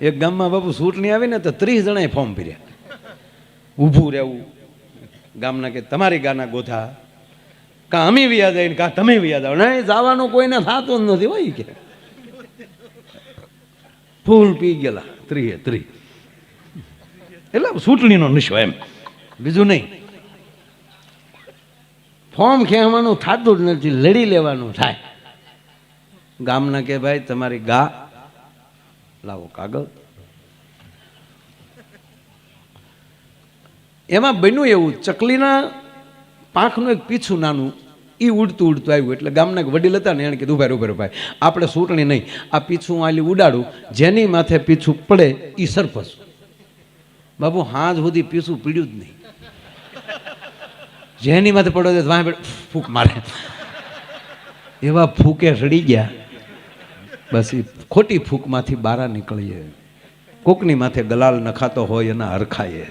એક ગામમાં બાપુ ચૂંટણી આવી ને તો 30 જણાએ ફોર્મ ભર્યા. ઊભું રહેવું ગામના કે તમારી ગાના ગોથા કાં અમે વ્યાજ આવીને કાં તમે વ્યાજ આવો. નહીં જવાનું કોઈને થતું જ નથી હોય કે ફૂલ પી ગયેલા 30. એટલે ચૂંટણીનો નિશો એમ, બીજું નહીં. ફોર્મ ખેંચવાનું થતું જ નથી, લડી લેવાનું થાય. ગામના કે ભાઈ તમારી ગા લાવો કાગળ. એમાં બન્યું એવું, ચકલીના પાંખનું એક પીછું નાનું એ ઉડતું ઉડતું આવ્યું. એટલે ગામના વડીલ હતા ને એને કીધું ઉભા ભાઈ આપણે ચૂંટણી નહીં, આ પીછું આલી ઉડાડું, જેની માથે પીછું પડે એ સરપંચ. બાબુ હાજ સુધી પીછું પીડ્યું જ નહીં. જેની માથે પડો છે વાહ ફૂંક મારે, એવા ફૂકે રડી ગયા. બસ એ ખોટી ફૂંકમાંથી બહાર નીકળીએ. કોકની માથે ગલાલ નખાતો હોય એના હરખાઈએ,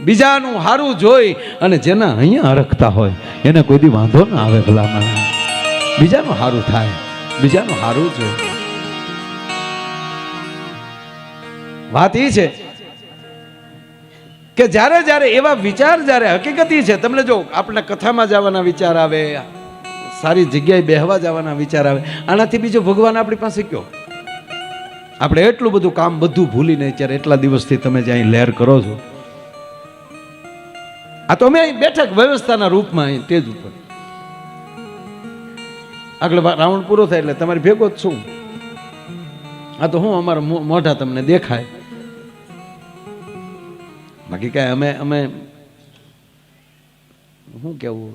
બીજાનું હારું જોઈ અને જેના અહીંયા હરખતા હોય એને કોઈ દી વાંધો ના આવે. ભલામાં બીજાનું હારું થાય, બીજાનું હારું જોઈએ. વાત એ છે કે જ્યારે એવા વિચાર, જ્યારે હકીકત છે, તમને જો આપણે કથામાં જવાના વિચાર આવે, સારી જગ્યાએ બેહવા જવાના વિચાર આવે, આનાથી બીજો ભગવાન આપણી પાસે કયો? આપણે એટલું બધું કામ બધું ભૂલીને અત્યારે એટલા દિવસથી તમે જ્યાં લહેર કરો છો, આ તો અમે બેઠક વ્યવસ્થાના રૂપમાં અહીં તેજ ઉપર આગળ રાઉન્ડ પૂરો થાય એટલે તમારી ભેગો જ છું. આ તો હું અમારા મોઢા તમને દેખાય, બાકી કાંઈ અમે શું કેવું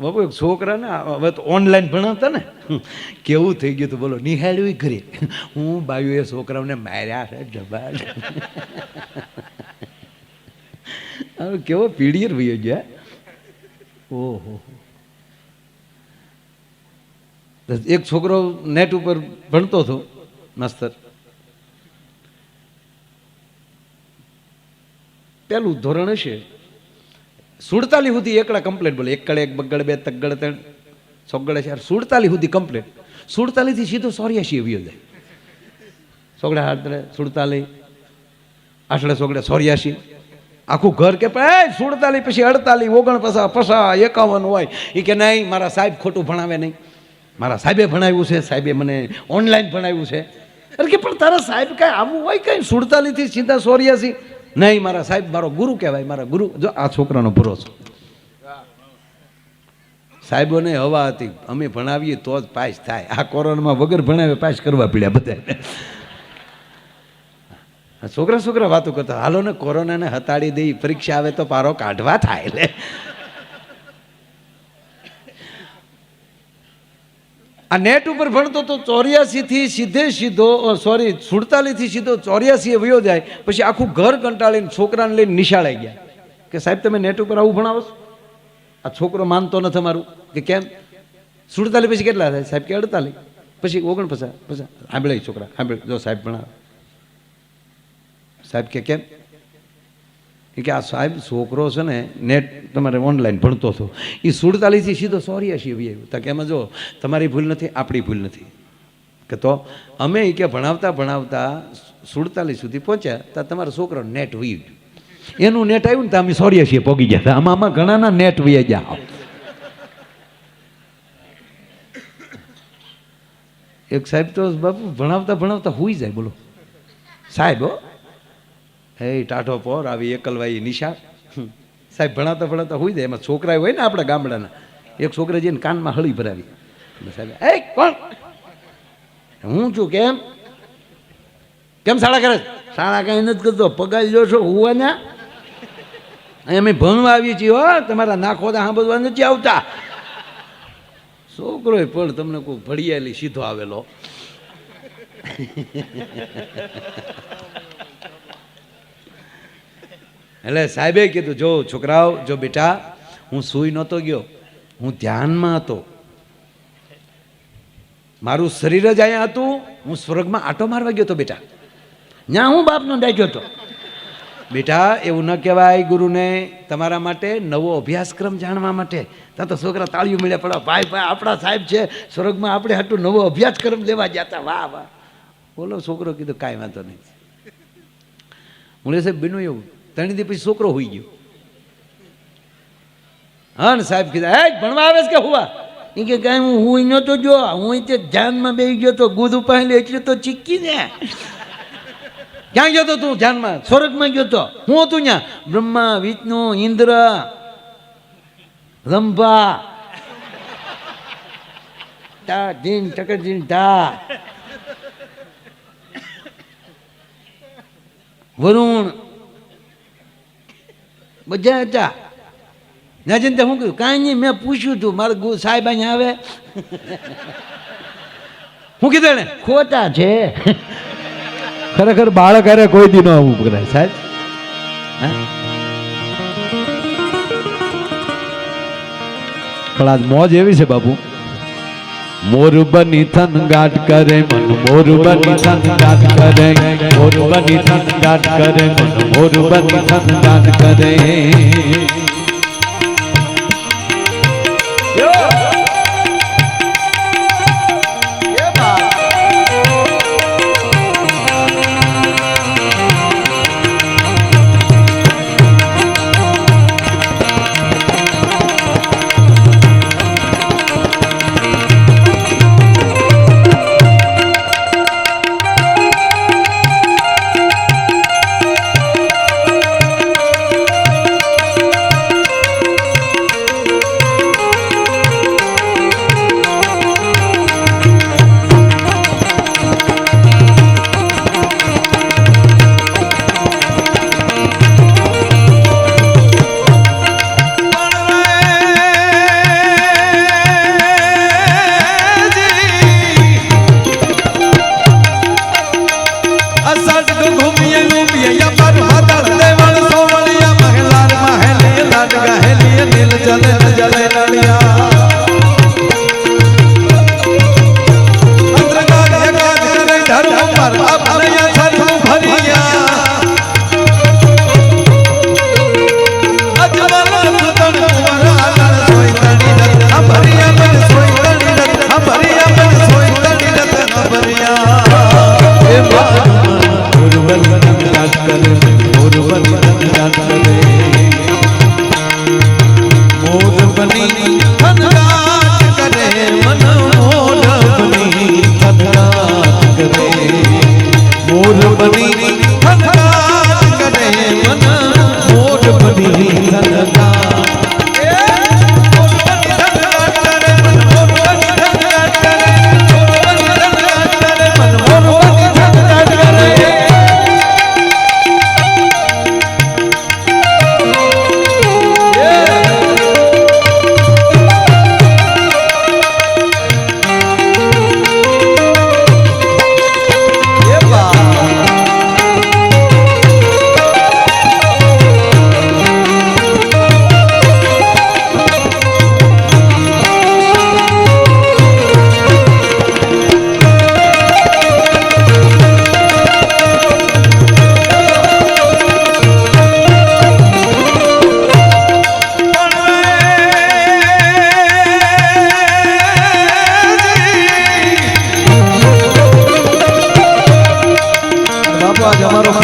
બાબુ. એક છોકરા ને હવે તો ઓનલાઈન ભણાવતા ને કેવું થઈ ગયું હતું બોલો, નિહાળ્યું ઘરે. હું બાયું એ છોકરાઓને માર્યા છે ડબાલ. હવે કેવો પીડીયર વયો ગયા. ઓહો, એક છોકરો નેટ ઉપર ભણતો હતો માસ્તર, પેલું ધોરણ હશે, 47 સુધી એકડા કમ્પ્લેટ બોલે. એકડે એક બગડ બે તગડ ત્રણ સોગડે 4, 47 સુધી કમ્પ્લેટ. 47 થી સીધો 84 આવ્યો જાય. સોગડે 47 આઠડે સોગડે 84. આખું ઘર કે 47 પછી 48 49 50 51 હોય. એ કે નહીં મારા સાહેબ ખોટું ભણાવે નહીં, મારા સાહેબે ભણાવ્યું છે, સાહેબે મને ઓનલાઈન ભણાવ્યું છે. અરે કે પણ તારા સાહેબ કાંઈ આવું હોય કાંઈ 47 થી સીધા 84? નહીં મારા સાહેબ મારો ગુરુ કહેવાય, મારા ગુરુ. જો આ છોકરાનો ભરોસો, સાહેબોને હવા હતી અમે ભણાવીએ તો જ પાસ થાય. આ કોરોનામાં વગર ભણાવે પાસ કરવા પડ્યા બધા. છોકરા વાતો કરતા, હાલો ને કોરોનાને હતાડી દઈ, પરીક્ષા આવે તો પારો કાઢવા થાય. એટલે આ નેટ ઉપર ભણતો તો 84 થી સીધો 47 થી સીધો 84 વયો જાય. પછી આખું ઘર કંટાળીને છોકરાને લઈને નિશાળાઈ ગયા કે સાહેબ તમે નેટ ઉપર આવું ભણાવો છો? આ છોકરો માનતો નથી અમારું કે કેમ 47 પછી કેટલા થાય? સાહેબ કે 48 પછી 49 50. સાંભળે છોકરા સાંભળે, જો સાહેબ ભણાવે. સાહેબ કે કેમ? કે આ સાહેબ છોકરો છે ને નેટ તમારે ઓનલાઈન ભણતો હતો, એ 47 થી સીધો 84 આવ્યું. તો કે એમાં જો તમારી ભૂલ નથી, આપણી ભૂલ નથી. કે તો અમે કે ભણાવતા 47 સુધી પહોંચ્યા તો તમારો છોકરો નેટ વહી ગયું. એનું નેટ આવ્યું ને તો અમે 84 પહોંચી ગયા. આમાં ઘણાના નેટ વહી ગયા. એક સાહેબ તો બાપુ ભણાવતા હુઈ જાય. બોલો સાહેબ હો, હે ટાઢો પોર આવી એકલવાઈ નિશાળ. સાહેબ ભણાવતા હોઈ જાય. એમાં છોકરા હોય ને આપણા ગામડાના, એક છોકરા જઈને કાનમાં હળી ભરાવી. સાહેબ એ કોણ? હું છું. કેમ શાળા કરે? શાળા કાંઈ નથી કરતો, પગાર જો છો હુવાના. અમે ભણવા આવીએ છીએ હો, તમારા નાખોદા સાંભળવા નથી આવતા. છોકરો પણ તમને કોઈ ભડિયાલી સીધો આવેલો. એટલે સાહેબે કીધું જો છોકરાઓ, જો બેટા હું સૂઈ નહોતો ગયો, હું ધ્યાનમાં હતો. મારું શરીર જ અહીંયા હતું, હું સ્વર્ગમાં આટો મારવા ગયો હતો બેટા. ત્યાં હું બાપનો ડાક્યો હતો. બેટા એવું ન કહેવાય ગુરુને તમારા માટે નવો અભ્યાસક્રમ જાણવા માટે. ત્યાં તો છોકરા તાળીઓ મળ્યા પડ્યા, ભાઈ ભાઈ આપણા સાહેબ છે સ્વર્ગમાં, આપણે હાટું નવો અભ્યાસક્રમ લેવા જતા. વાહ વાહ. બોલો છોકરો કીધું કાંઈ વાંધો નહીં. મુળે સાહેબ બન્યું એવું, 3 દી પછી છોકરો હોઈ ગયો. હા ને સાહેબ કીધા હે ભણવા આવે છે કે હુવા? એ કે કાંઈ હું નહોતો જો, હું તે ધ્યાનમાં બેસી ગયો તો ગુદ ઉપાડે એટલે તો ચીકી ને. ક્યાં ગયો તો તું ધ્યાનમાં? સ્વર્ગમાં ગયો તો. હું હતું ત્યાં? બ્રહ્મા, વિષ્ણુ, ઇન્દ્ર, રંભા, તા જીન ટકરજીન તા, વરુણ, બધા હતા. ના જઈને શું કહ્યું? કાંઈ નહીં, મેં પૂછ્યું તું મારા સાહેબ અહીંયા આવે. શું કીધું એને? ખોટા છે. ખરેખર બાળક અરે કોઈ દી ન આવવું કરાય સાહેબ. પણ આજ મોજ એવી છે બાપુ. મોર બની થન ગાટ કરે મન, મોર બની થન ગાટ કરે, મોર બની થન ગાટ કરે મન, મોર બની થન ગાટ કરે.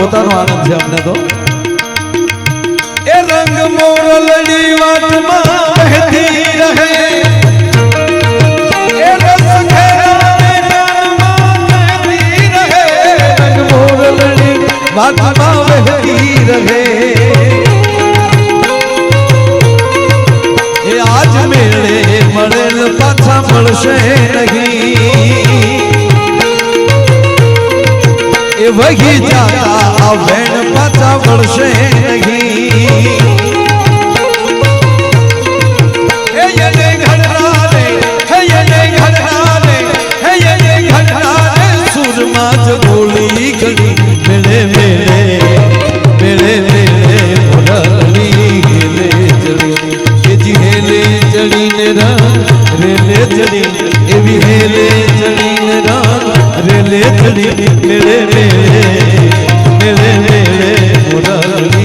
પોતાનો આનંદ છે અમને તો. એ રંગ મોરલડી વાતમાં વહેતી રહે, એ રસ ખેરાને નામમાં વહેતી રહે, રંગ મોરલડી વાતમાં વહેતી રહે. એ આજ મેળે મળેલ પાછા મળશે નહીં, એ વહી જાતા આ વેણ પાછા વળશે નહીં. હે યને ઘડરાને, હે યને ઘડરાને, હે યને ઘડરાને, સુરમાં જ ગોળી ગળી મેળે મેળે મેળે મેળે મોરલી હેલે ચડી, એ જી હેલે ચડીને રંગ રેલે ચડી, એવી હેલે ચડીને રંગ રેલે ચડી મેળે મેળે મેળે મેળે મોરલી.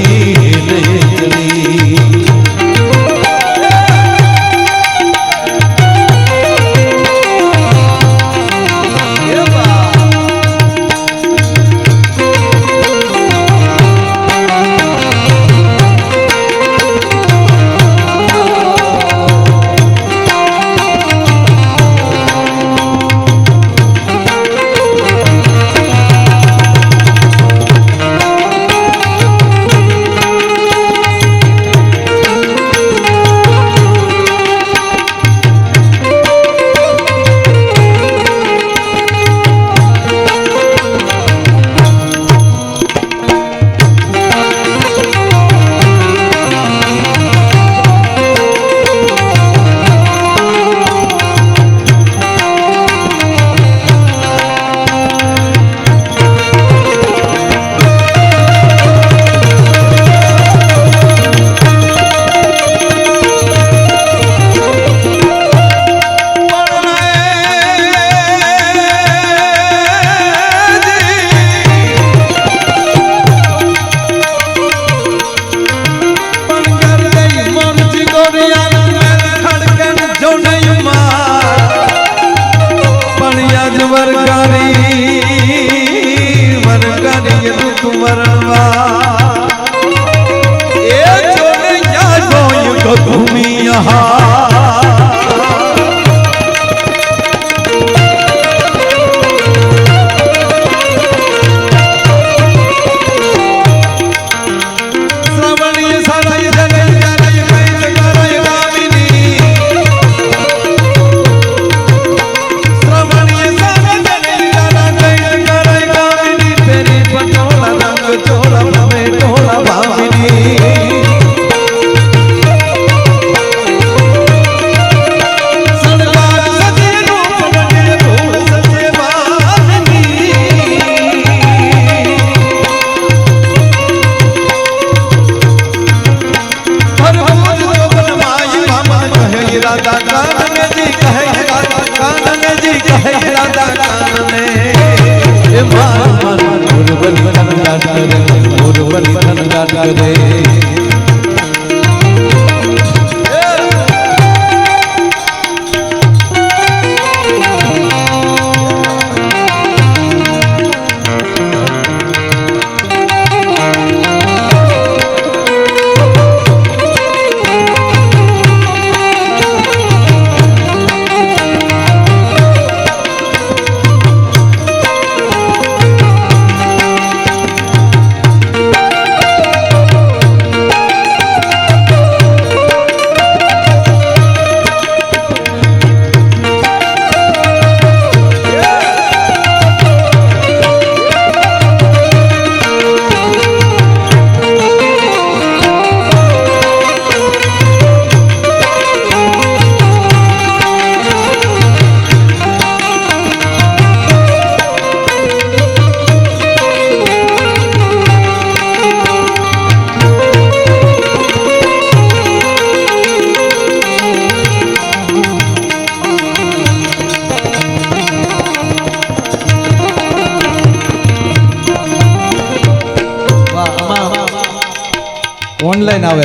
ઓનલાઈન આવે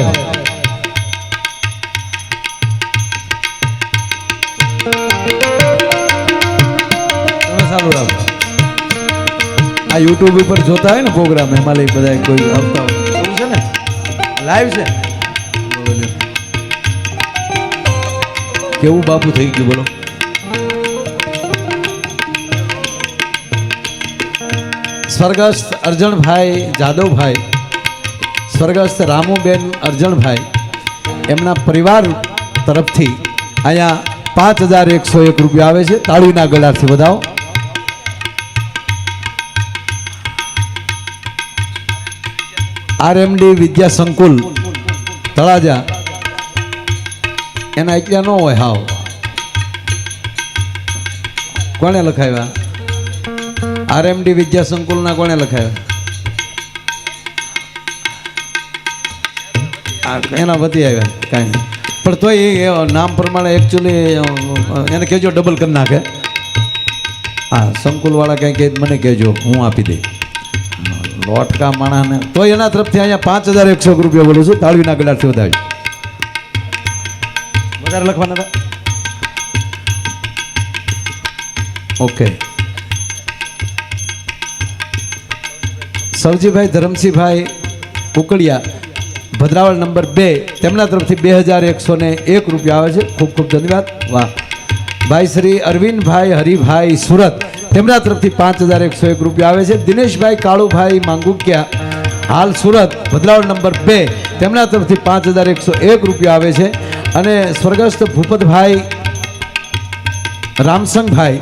તમે ચાલુ રાખો આ યુટ્યુબ ઉપર જોતા હોય ને પ્રોગ્રામ એમાં લઈ બધા કોઈ આવતા હોય એવું છે ને લાઈવ છે કેવું બાપુ થઈ ગયું બોલો સ્વર્ગસ્થ અર્જણભાઈ જાદવભાઈ સ્વર્ગસ્થ રામુબેન અર્જણભાઈ એમના પરિવાર તરફથી અહીંયા 5101 રૂપિયા આવે છે તાળીના ગળાથી વધાવો આરએમડી વિદ્યા સંકુલ તળાજા એના એટલા ન હોય હાવ કોને લખાવ્યા આરએમડી વિદ્યા સંકુલના કોને લખાવ્યા એના વધી આવ્યા કાંઈ પણ તોય એ નામ પ્રમાણે એકચ્યુઅલી એને કહેજો ડબલ કરી નાખે હા સંકુલવાળા કંઈ કહે મને કહેજો હું આપી દઈ લોટકા માણાને તો એના તરફથી અહીંયા 5101 રૂપિયા બોલું છું તાળવીના ગળાથી વધાવી વધારે લખવાના હતા ઓકે સવજીભાઈ ધરમસિંહભાઈ કુકડિયા ભદ્રાવળ નંબર 2 તેમના તરફથી 2101 રૂપિયા આવે છે ખૂબ ખૂબ ધન્યવાદ વાહ ભાઈ શ્રી અરવિંદભાઈ હરિભાઈ સુરત તેમના તરફથી 5101 રૂપિયા આવે છે દિનેશભાઈ કાળુભાઈ માંગુકિયા હાલ સુરત ભદ્રાવળ નંબર 2 તેમના તરફથી 5101 રૂપિયા આવે છે અને સ્વર્ગસ્થ ભૂપતભાઈ રામસંગભાઈ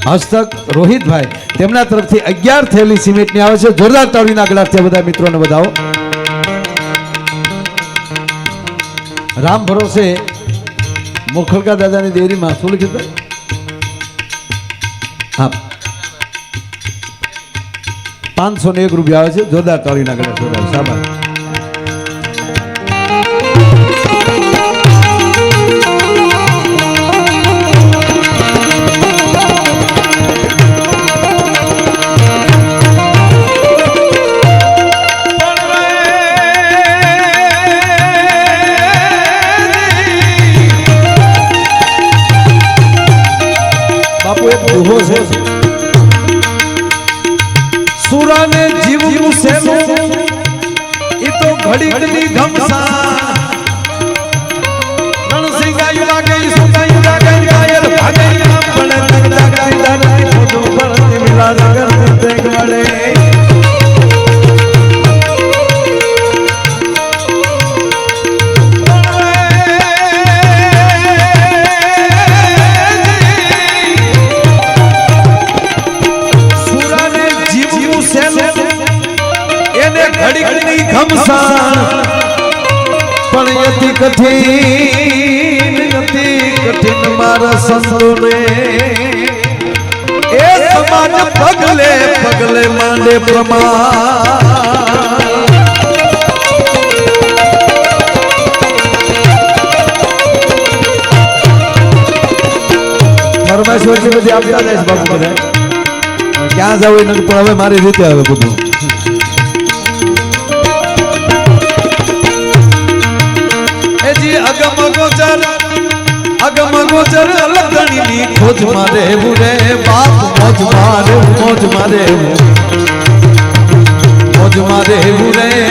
હસ્તક રોહિતભાઈ તેમના તરફથી 11 થેલી સિમેન્ટની આવે છે જોરદાર તાળીના ગળાથી બધા મિત્રોને વધાવો રામ ભરોસે મોખલકા દાદાની ડેરીમાં શું લખ્યું ભાઈ હા 501 રૂપિયા આવે છે જોરદાર તાળીના ગળાથી વધાવો સાબાસ સુરાને જીવવું સેનું ઈ તો ઘડી ઘડી ઘમસા રણસિંહ ગાયું લાગે સુગાયું લાગે ગાયલ ભાગે પડે તગડા ગાય દાની ફોટો પડતી મિલા નગર તે ગળે પણ અતિ કઠિન મારા સંતોને એ સમાજ પગલે પગલે માંડે પ્રમાણ ફરમાઈશ બધી આપતા જઈશ બાપુ બધા ક્યાં જવું નથી પણ હવે મારી રીતે આવે બધું અગમ ગોચર લગણીની ખોજ મારે રે બાપ મોજ મારે મોજ મારે રે